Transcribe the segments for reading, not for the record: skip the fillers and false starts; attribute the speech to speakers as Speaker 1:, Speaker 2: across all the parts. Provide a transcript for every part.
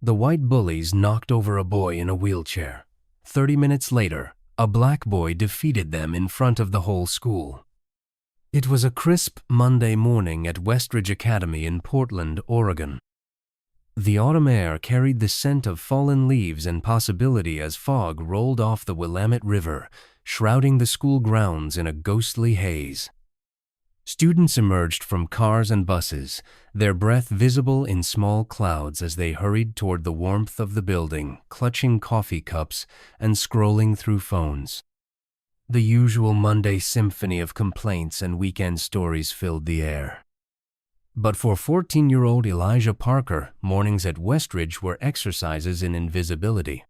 Speaker 1: The white bullies knocked over a boy in a wheelchair. 30 minutes later, a black boy defeated them in front of the whole school. It was a crisp Monday morning at Westridge Academy in Portland, Oregon. The autumn air carried the scent of fallen leaves and possibility as fog rolled off the Willamette River, shrouding the school grounds in a ghostly haze. Students emerged from cars and buses, their breath visible in small clouds as they hurried toward the warmth of the building, clutching coffee cups and scrolling through phones. The usual Monday symphony of complaints and weekend stories filled the air. But for 14-year-old Elijah Parker, mornings at Westridge were exercises in invisibility.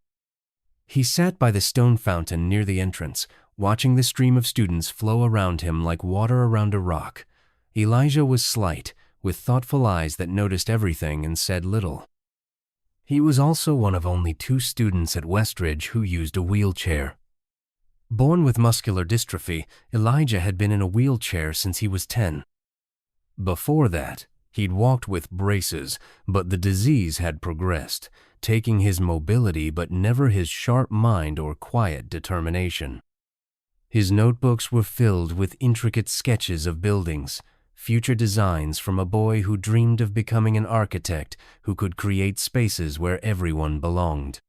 Speaker 1: He sat by the stone fountain near the entrance, watching the stream of students flow around him like water around a rock. Elijah was slight, with thoughtful eyes that noticed everything and said little. He was also one of only 2 students at Westridge who used a wheelchair. Born with muscular dystrophy, Elijah had been in a wheelchair since he was 10. Before that, he'd walked with braces, but the disease had progressed, taking his mobility but never his sharp mind or quiet determination. His notebooks were filled with intricate sketches of buildings, future designs from a boy who dreamed of becoming an architect who could create spaces where everyone belonged.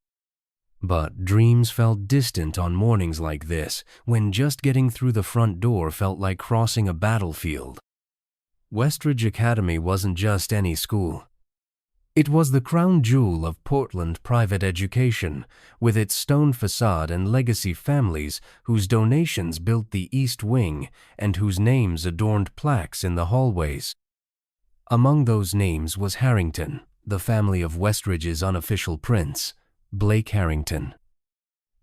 Speaker 1: But dreams felt distant on mornings like this, when just getting through the front door felt like crossing a battlefield. Westridge Academy wasn't just any school. It was the crown jewel of Portland private education, with its stone facade and legacy families whose donations built the East Wing and whose names adorned plaques in the hallways. Among those names was Harrington, the family of Westridge's unofficial prince, Blake Harrington.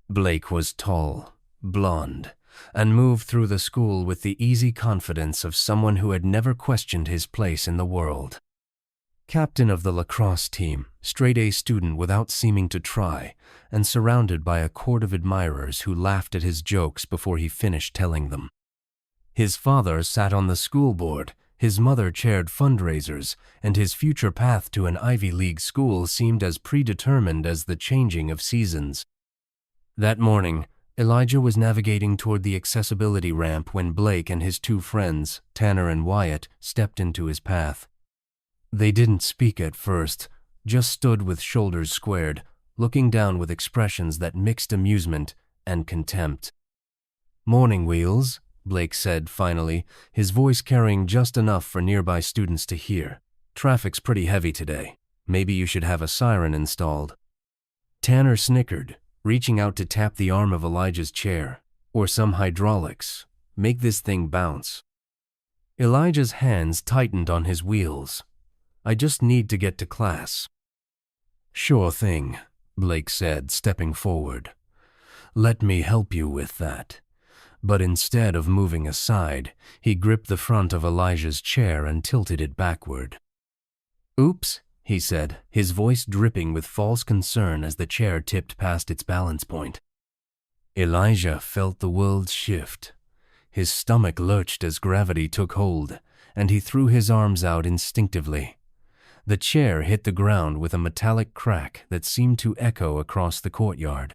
Speaker 1: Blake was tall, blonde, and moved through the school with the easy confidence of someone who had never questioned his place in the world. Captain of the lacrosse team, straight-A student without seeming to try, and surrounded by a court of admirers who laughed at his jokes before he finished telling them. His father sat on the school board, his mother chaired fundraisers, and his future path to an Ivy League school seemed as predetermined as the changing of seasons. That morning, Elijah was navigating toward the accessibility ramp when Blake and his 2 friends, Tanner and Wyatt, stepped into his path. They didn't speak at first, just stood with shoulders squared, looking down with expressions that mixed amusement and contempt. "Morning, Wheels," Blake said finally, his voice carrying just enough for nearby students to hear. "Traffic's pretty heavy today. Maybe you should have a siren installed." Tanner snickered, reaching out to tap the arm of Elijah's chair, or some hydraulics. Make this thing bounce. Elijah's hands tightened on his wheels. "I just need to get to class." "Sure thing," Blake said, stepping forward. "Let me help you with that." But instead of moving aside, he gripped the front of Elijah's chair and tilted it backward. "Oops," he said, his voice dripping with false concern as the chair tipped past its balance point. Elijah felt the world shift. His stomach lurched as gravity took hold, and he threw his arms out instinctively. The chair hit the ground with a metallic crack that seemed to echo across the courtyard.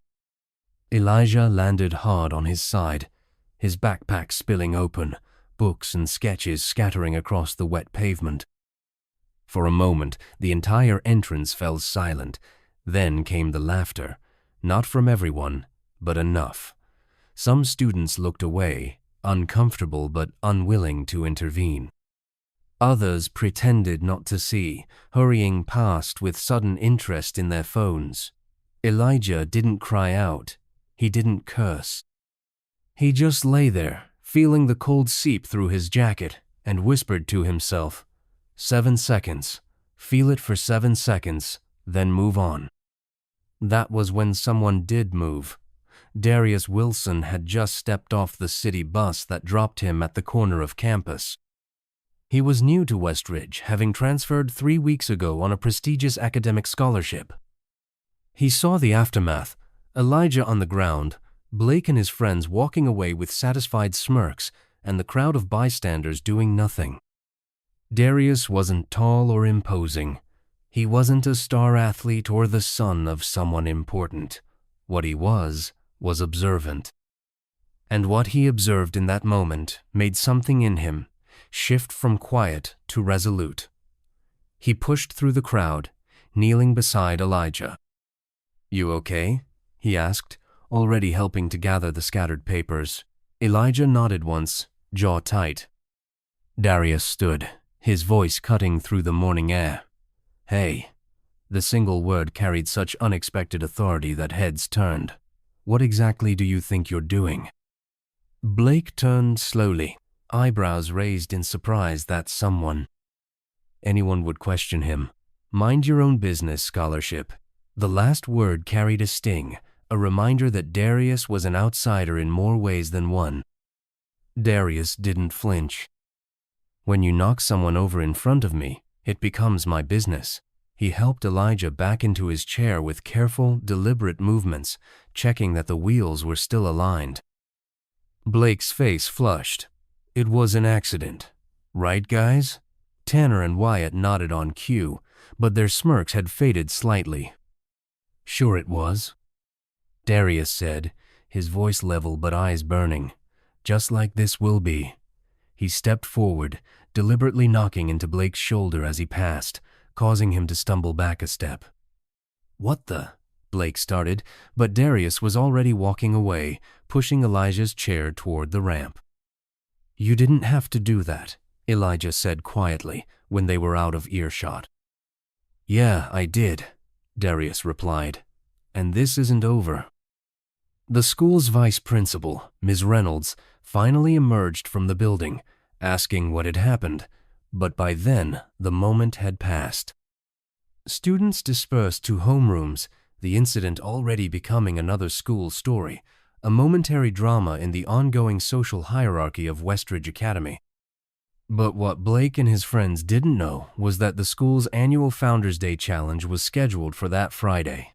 Speaker 1: Elijah landed hard on his side, his backpack spilling open, books and sketches scattering across the wet pavement. For a moment, the entire entrance fell silent. Then came the laughter, not from everyone, but enough. Some students looked away, uncomfortable but unwilling to intervene. Others pretended not to see, hurrying past with sudden interest in their phones. Elijah didn't cry out. He didn't curse. He just lay there, feeling the cold seep through his jacket, and whispered to himself, 7 seconds. Feel it for 7 seconds, then move on. That was when someone did move. Darius Wilson had just stepped off the city bus that dropped him at the corner of campus. He was new to Westridge, having transferred 3 weeks ago on a prestigious academic scholarship. He saw the aftermath, Elijah on the ground, Blake and his friends walking away with satisfied smirks, and the crowd of bystanders doing nothing. Darius wasn't tall or imposing. He wasn't a star athlete or the son of someone important. What he was observant. And what he observed in that moment made something in him shift from quiet to resolute. He pushed through the crowd, kneeling beside Elijah. "You okay?" he asked, already helping to gather the scattered papers. Elijah nodded once, jaw tight. Darius stood, his voice cutting through the morning air. "Hey." The single word carried such unexpected authority that heads turned. "What exactly do you think you're doing?" Blake turned slowly, eyebrows raised in surprise that someone. Anyone would question him. Mind your own business scholarship. The last word carried a sting, a reminder that Darius was an outsider in more ways than one. Darius didn't flinch. "When you knock someone over in front of me, it becomes my business." He helped Elijah back into his chair with careful, deliberate movements, checking that the wheels were still aligned. Blake's face flushed. "It was an accident. Right, guys?" Tanner and Wyatt nodded on cue, but their smirks had faded slightly. "Sure it was," Darius said, his voice level but eyes burning. "Just like this will be." He stepped forward, deliberately knocking into Blake's shoulder as he passed, causing him to stumble back a step. "What the?" Blake started, but Darius was already walking away, pushing Elijah's chair toward the ramp. "You didn't have to do that," Elijah said quietly when they were out of earshot. "Yeah, I did," Darius replied. "And this isn't over." The school's vice principal, Ms. Reynolds, finally emerged from the building, asking what had happened, but by then the moment had passed. Students dispersed to homerooms, the incident already becoming another school story, a momentary drama in the ongoing social hierarchy of Westridge Academy. But what Blake and his friends didn't know was that the school's annual Founders Day Challenge was scheduled for that Friday.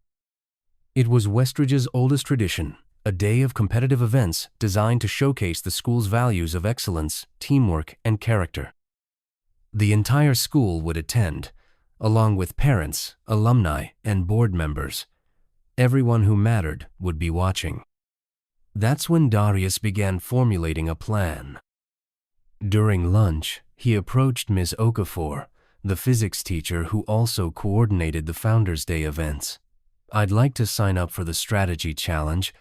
Speaker 1: It was Westridge's oldest tradition, a day of competitive events designed to showcase the school's values of excellence, teamwork, and character. The entire school would attend, along with parents, alumni, and board members. Everyone who mattered would be watching. That's when Darius began formulating a plan. During lunch, he approached Ms. Okafor, the physics teacher who also coordinated the Founders Day events. "I'd like to sign up for the strategy challenge,"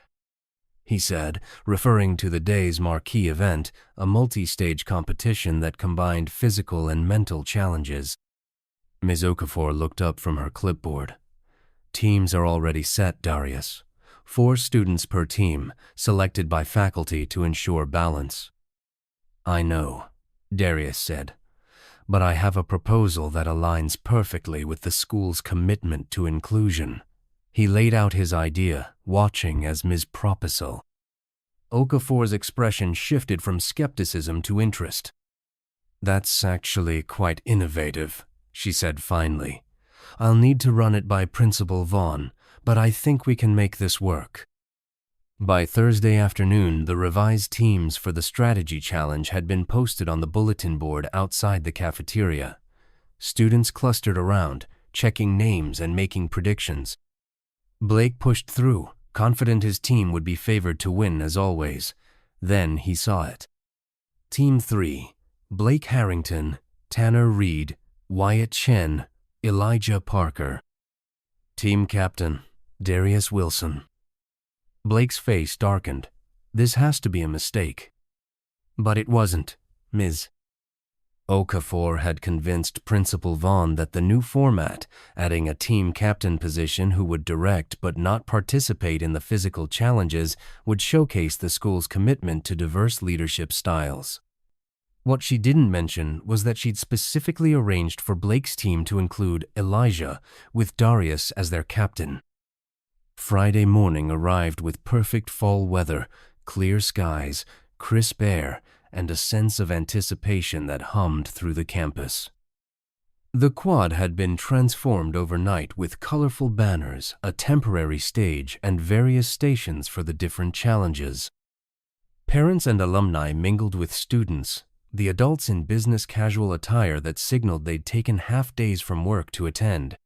Speaker 1: he said, referring to the day's marquee event, a multi-stage competition that combined physical and mental challenges. Ms. Okafor looked up from her clipboard. "Teams are already set, Darius. 4 students per team, selected by faculty to ensure balance." "I know," Darius said, "but I have a proposal that aligns perfectly with the school's commitment to inclusion." He laid out his idea, watching as Ms. Proposal. Okafor's expression shifted from skepticism to interest. "That's actually quite innovative," she said finally. "I'll need to run it by Principal Vaughn, but I think we can make this work." By Thursday afternoon, the revised teams for the strategy challenge had been posted on the bulletin board outside the cafeteria. Students clustered around, checking names and making predictions. Blake pushed through, confident his team would be favored to win as always. Then he saw it. Team 3, Blake Harrington, Tanner Reed, Wyatt Chen, Elijah Parker. Team Captain, Darius Wilson. Blake's face darkened. This has to be a mistake. But it wasn't, Ms. Okafor had convinced Principal Vaughn that the new format, adding a team captain position who would direct but not participate in the physical challenges, would showcase the school's commitment to diverse leadership styles. What she didn't mention was that she'd specifically arranged for Blake's team to include Elijah, with Darius as their captain. Friday morning arrived with perfect fall weather, clear skies, crisp air, and a sense of anticipation that hummed through the campus. The quad had been transformed overnight with colorful banners, a temporary stage, and various stations for the different challenges. Parents and alumni mingled with students, the adults in business casual attire that signaled they'd taken half days from work to attend.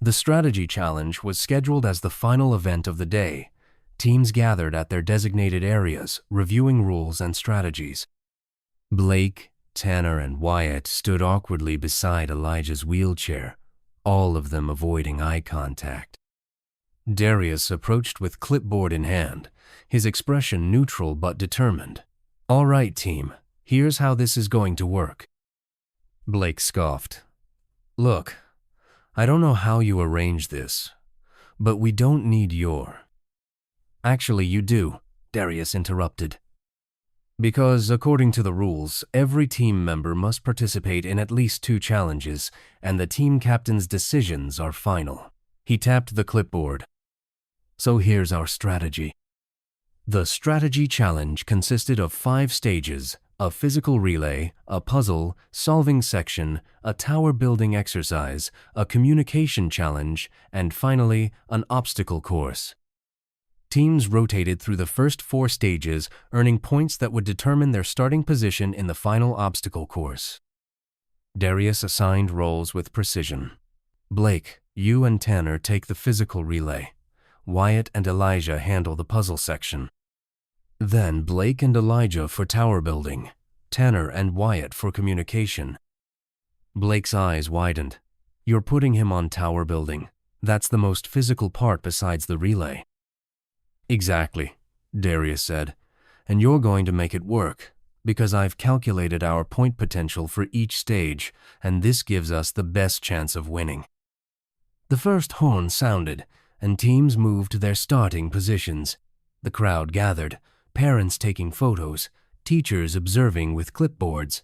Speaker 1: The strategy challenge was scheduled as the final event of the day. Teams gathered at their designated areas, reviewing rules and strategies. Blake, Tanner, and Wyatt stood awkwardly beside Elijah's wheelchair, all of them avoiding eye contact. Darius approached with clipboard in hand, his expression neutral but determined. "All right, team, here's how this is going to work." Blake scoffed. "Look, I don't know how you arrange this, but we don't need your—" "Actually, you do," Darius interrupted. "Because, according to the rules, every team member must participate in at least 2 challenges, and the team captain's decisions are final." He tapped the clipboard. "So here's our strategy." The strategy challenge consisted of 5 stages: a physical relay, a puzzle, solving section, a tower building exercise, a communication challenge, and finally, an obstacle course. Teams rotated through the first 4 stages, earning points that would determine their starting position in the final obstacle course. Darius assigned roles with precision. "Blake, you and Tanner take the physical relay. Wyatt and Elijah handle the puzzle section. Then Blake and Elijah for tower building, Tanner and Wyatt for communication." Blake's eyes widened. "You're putting him on tower building. That's the most physical part besides the relay." "Exactly," Darius said, "and you're going to make it work, because I've calculated our point potential for each stage, and this gives us the best chance of winning." The first horn sounded, and teams moved to their starting positions. The crowd gathered, parents taking photos, teachers observing with clipboards.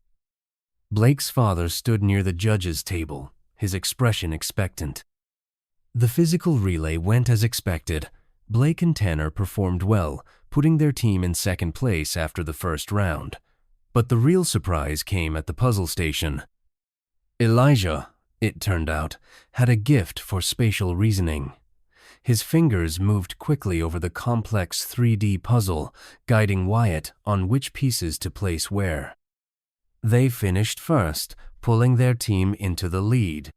Speaker 1: Blake's father stood near the judges' table, his expression expectant. The physical relay went as expected. Blake and Tanner performed well, putting their team in second place after the first round. But the real surprise came at the puzzle station. Elijah, it turned out, had a gift for spatial reasoning. His fingers moved quickly over the complex 3D puzzle, guiding Wyatt on which pieces to place where. They finished first, pulling their team into the lead.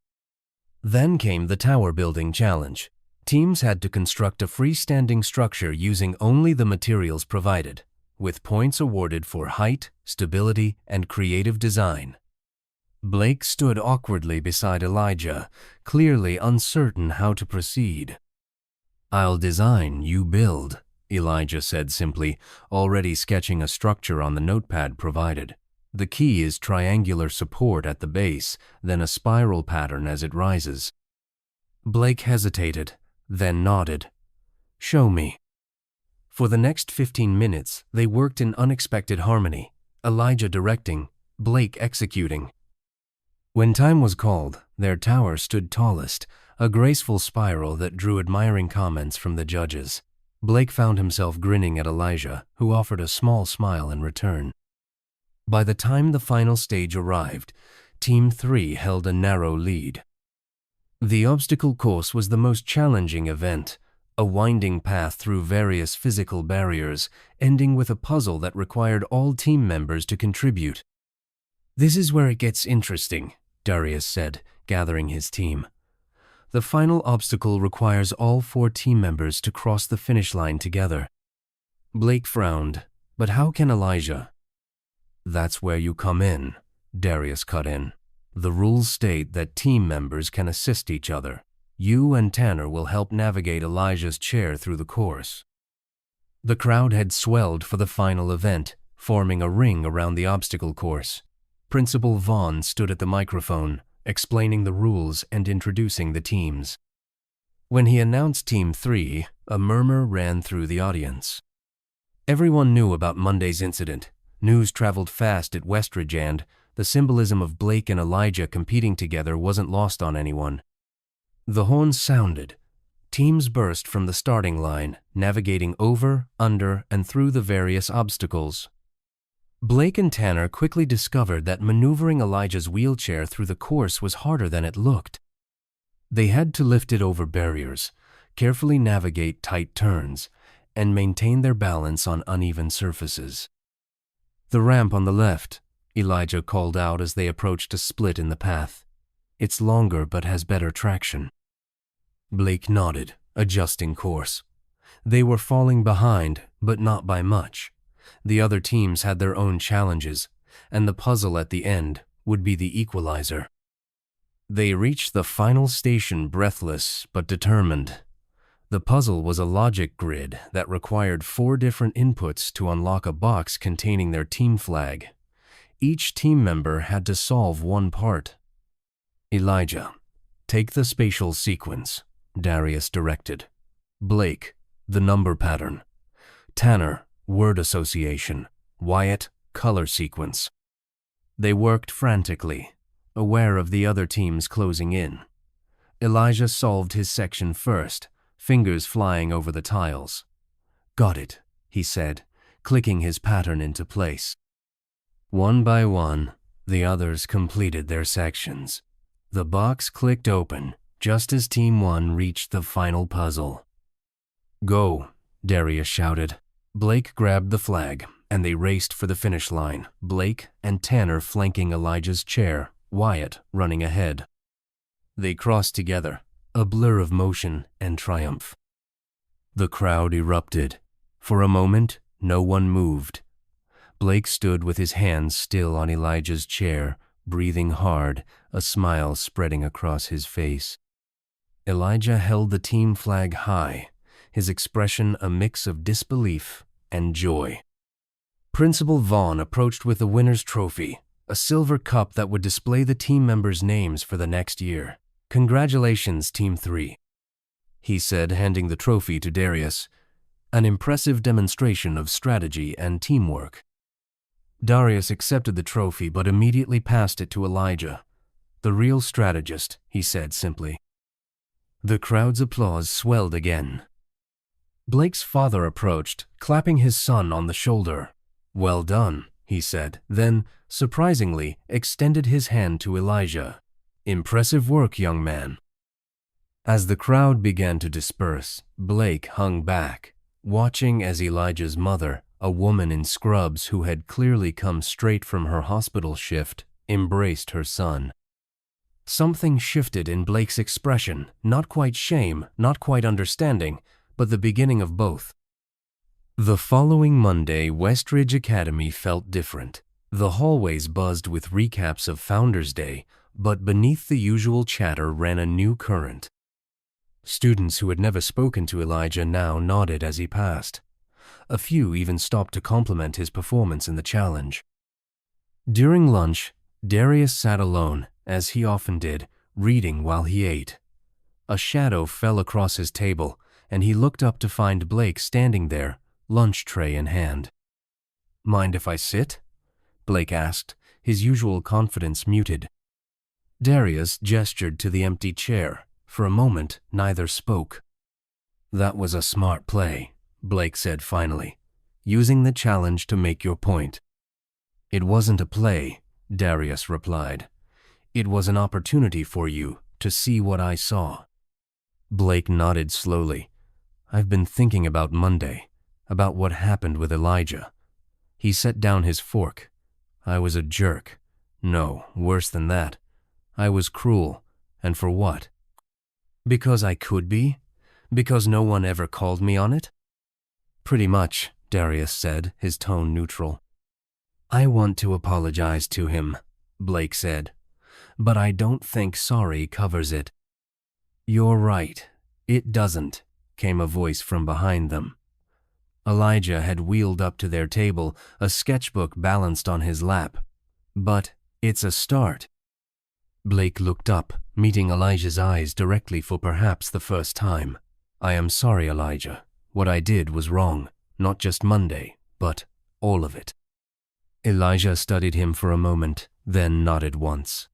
Speaker 1: Then came the tower building challenge. Teams had to construct a freestanding structure using only the materials provided, with points awarded for height, stability, and creative design. Blake stood awkwardly beside Elijah, clearly uncertain how to proceed. "I'll design, you build," Elijah said simply, already sketching a structure on the notepad provided. "The key is triangular support at the base, then a spiral pattern as it rises." Blake hesitated, then nodded. "Show me." For the next 15 minutes, they worked in unexpected harmony, Elijah directing, Blake executing. When time was called, their tower stood tallest, a graceful spiral that drew admiring comments from the judges. Blake found himself grinning at Elijah, who offered a small smile in return. By the time the final stage arrived, Team 3 held a narrow lead. The obstacle course was the most challenging event, a winding path through various physical barriers, ending with a puzzle that required all team members to contribute. "This is where it gets interesting," Darius said, gathering his team. "The final obstacle requires all 4 team members to cross the finish line together." Blake frowned. "But how can Elijah?" "That's where you come in," Darius cut in. "The rules state that team members can assist each other. You and Tanner will help navigate Elijah's chair through the course." The crowd had swelled for the final event, forming a ring around the obstacle course. Principal Vaughn stood at the microphone, explaining the rules and introducing the teams. When he announced Team 3, a murmur ran through the audience. Everyone knew about Monday's incident. News traveled fast at Westridge, and the symbolism of Blake and Elijah competing together wasn't lost on anyone. The horns sounded. Teams burst from the starting line, navigating over, under, and through the various obstacles. Blake and Tanner quickly discovered that maneuvering Elijah's wheelchair through the course was harder than it looked. They had to lift it over barriers, carefully navigate tight turns, and maintain their balance on uneven surfaces. "The ramp on the left," Elijah called out as they approached a split in the path. "It's longer but has better traction." Blake nodded, adjusting course. They were falling behind, but not by much. The other teams had their own challenges, and the puzzle at the end would be the equalizer. They reached the final station breathless but determined. The puzzle was a logic grid that required 4 different inputs to unlock a box containing their team flag. Each team member had to solve one part. Elijah, take the spatial sequence, Darius directed. Blake, the number pattern. Tanner, word association. Wyatt, color sequence. They worked frantically, aware of the other teams closing in. Elijah solved his section first, fingers flying over the tiles. Got it, he said, clicking his pattern into place. One by one, the others completed their sections. The box clicked open just as Team 1 reached the final puzzle. Go, Darius shouted. Blake grabbed the flag, and they raced for the finish line, Blake and Tanner flanking Elijah's chair, Wyatt running ahead. They crossed together, a blur of motion and triumph. The crowd erupted. For a moment, no one moved. Blake stood with his hands still on Elijah's chair, breathing hard, a smile spreading across his face. Elijah held the team flag high, his expression a mix of disbelief and joy. Principal Vaughn approached with the winner's trophy, a silver cup that would display the team members' names for the next year. Congratulations, Team 3, he said, handing the trophy to Darius. An impressive demonstration of strategy and teamwork. Darius accepted the trophy but immediately passed it to Elijah. The real strategist, he said simply. The crowd's applause swelled again. Blake's father approached, clapping his son on the shoulder. Well done, he said, then, surprisingly, extended his hand to Elijah. Impressive work, young man. As the crowd began to disperse, Blake hung back, watching as Elijah's mother, a woman in scrubs who had clearly come straight from her hospital shift, embraced her son. Something shifted in Blake's expression, not quite shame, not quite understanding, but the beginning of both. The following Monday, Westridge Academy felt different. The hallways buzzed with recaps of Founders Day, but beneath the usual chatter ran a new current. Students who had never spoken to Elijah now nodded as he passed. A few even stopped to compliment his performance in the challenge. During lunch, Darius sat alone, as he often did, reading while he ate. A shadow fell across his table, and he looked up to find Blake standing there, lunch tray in hand. Mind if I sit? Blake asked, his usual confidence muted. Darius gestured to the empty chair. For a moment, neither spoke. That was a smart play, Blake said finally, using the challenge to make your point. It wasn't a play, Darius replied. It was an opportunity for you to see what I saw. Blake nodded slowly. I've been thinking about Monday, about what happened with Elijah. He set down his fork. I was a jerk. No, worse than that. I was cruel. And for what? Because I could be? Because no one ever called me on it? Pretty much, Darius said, his tone neutral. I want to apologize to him, Blake said. But I don't think sorry covers it. You're right. It doesn't, came a voice from behind them. Elijah had wheeled up to their table, a sketchbook balanced on his lap. But it's a start. Blake looked up, meeting Elijah's eyes directly for perhaps the first time. I am sorry, Elijah. What I did was wrong, not just Monday, but all of it. Elijah studied him for a moment, then nodded once.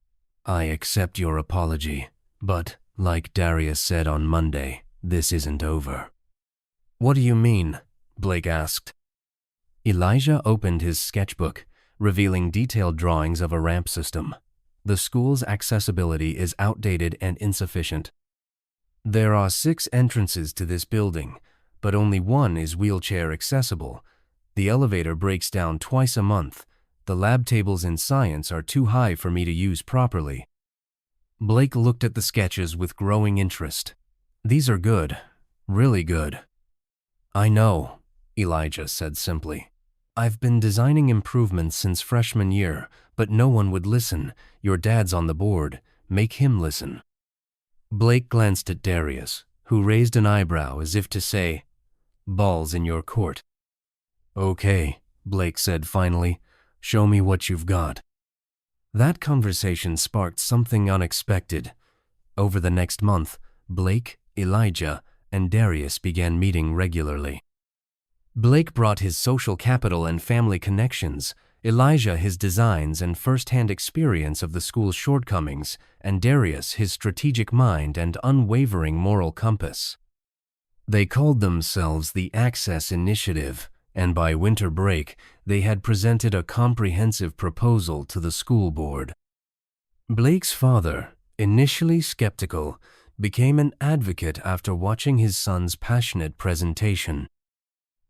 Speaker 1: I accept your apology, but, like Darius said on Monday, this isn't over. What do you mean? Blake asked. Elijah opened his sketchbook, revealing detailed drawings of a ramp system. The school's accessibility is outdated and insufficient. There are 6 entrances to this building, but only one is wheelchair accessible. The elevator breaks down twice a month. The lab tables in science are too high for me to use properly. Blake looked at the sketches with growing interest. These are good, really good. I know, Elijah said simply. I've been designing improvements since freshman year, but no one would listen. Your dad's on the board. Make him listen. Blake glanced at Darius, who raised an eyebrow as if to say, "Ball's in your court." "Okay," Blake said finally. "Show me what you've got." That conversation sparked something unexpected. Over the next month, Blake, Elijah, and Darius began meeting regularly. Blake brought his social capital and family connections, Elijah his designs and first-hand experience of the school's shortcomings, and Darius his strategic mind and unwavering moral compass. They called themselves the Access Initiative, and by winter break, they had presented a comprehensive proposal to the school board. Blake's father, initially skeptical, became an advocate after watching his son's passionate presentation.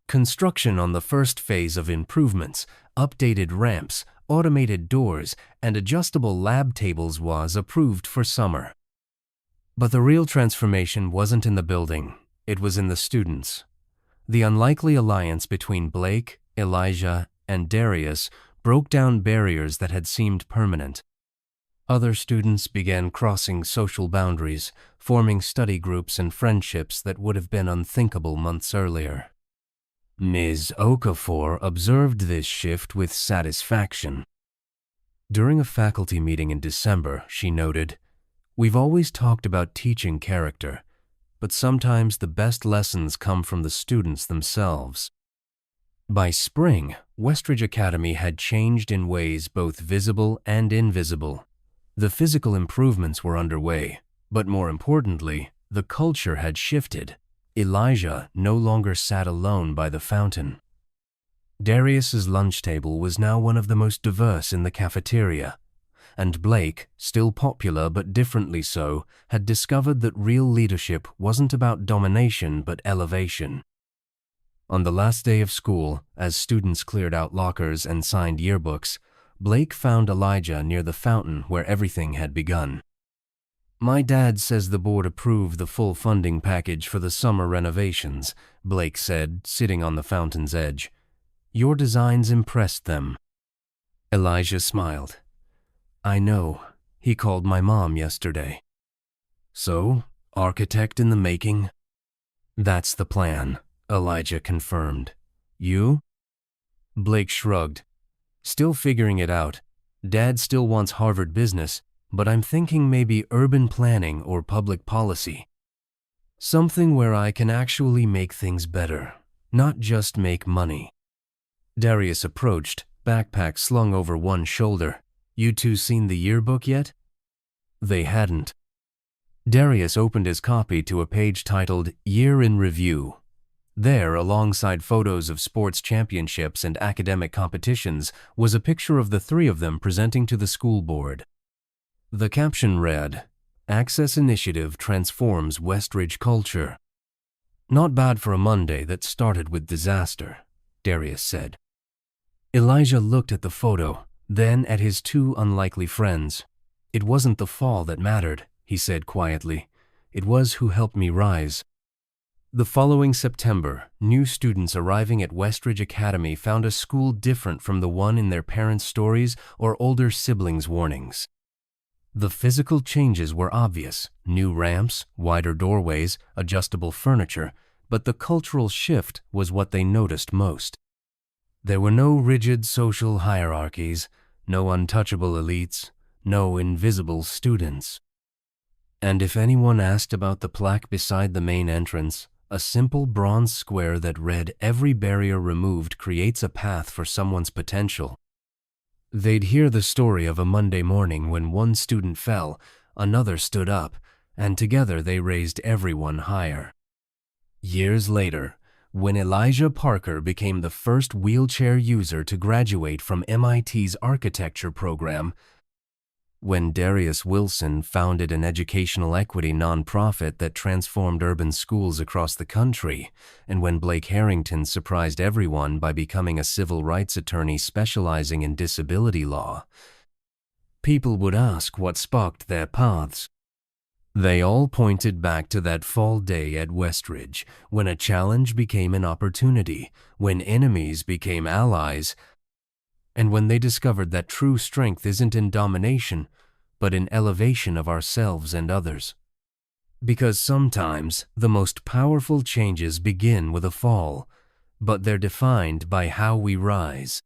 Speaker 1: Construction on the first phase of improvements, updated ramps, automated doors, and adjustable lab tables was approved for summer. But the real transformation wasn't in the building, it was in the students. The unlikely alliance between Blake, Elijah, and Darius broke down barriers that had seemed permanent. Other students began crossing social boundaries, forming study groups and friendships that would have been unthinkable months earlier. Ms. Okafor observed this shift with satisfaction. During a faculty meeting in December, she noted, "We've always talked about teaching character, but sometimes the best lessons come from the students themselves." By spring, Westridge Academy had changed in ways both visible and invisible. The physical improvements were underway, but more importantly, the culture had shifted. Elijah no longer sat alone by the fountain. Darius's lunch table was now one of the most diverse in the cafeteria, and Blake, still popular but differently so, had discovered that real leadership wasn't about domination but elevation. On the last day of school, as students cleared out lockers and signed yearbooks, Blake found Elijah near the fountain where everything had begun. "My dad says the board approved the full funding package for the summer renovations," Blake said, sitting on the fountain's edge. "Your designs impressed them." Elijah smiled. "I know. He called my mom yesterday." "So, architect in the making?" "That's the plan," Elijah confirmed. "You?" Blake shrugged. "Still figuring it out. Dad still wants Harvard business, but I'm thinking maybe urban planning or public policy. Something where I can actually make things better, not just make money." Darius approached, backpack slung over one shoulder. "You two seen the yearbook yet?" They hadn't. Darius opened his copy to a page titled Year in Review. There, alongside photos of sports championships and academic competitions, was a picture of the three of them presenting to the school board. The caption read, "Access Initiative transforms Westridge culture." "Not bad for a Monday that started with disaster," Darius said. Elijah looked at the photo, then at his two unlikely friends. "It wasn't the fall that mattered," he said quietly. "It was who helped me rise." The following September, new students arriving at Westridge Academy found a school different from the one in their parents' stories or older siblings' warnings. The physical changes were obvious: new ramps, wider doorways, adjustable furniture, but the cultural shift was what they noticed most. There were no rigid social hierarchies, no untouchable elites, no invisible students. And if anyone asked about the plaque beside the main entrance, a simple bronze square that read, "Every barrier removed creates a path for someone's potential." They'd hear the story of a Monday morning when one student fell, another stood up, and together they raised everyone higher. Years later, when Elijah Parker became the first wheelchair user to graduate from MIT's architecture program, when Darius Wilson founded an educational equity nonprofit that transformed urban schools across the country, and when Blake Harrington surprised everyone by becoming a civil rights attorney specializing in disability law, people would ask what sparked their paths. They all pointed back to that fall day at Westridge, when a challenge became an opportunity, when enemies became allies, and when they discovered that true strength isn't in domination, but in elevation of ourselves and others. Because sometimes the most powerful changes begin with a fall, but they're defined by how we rise.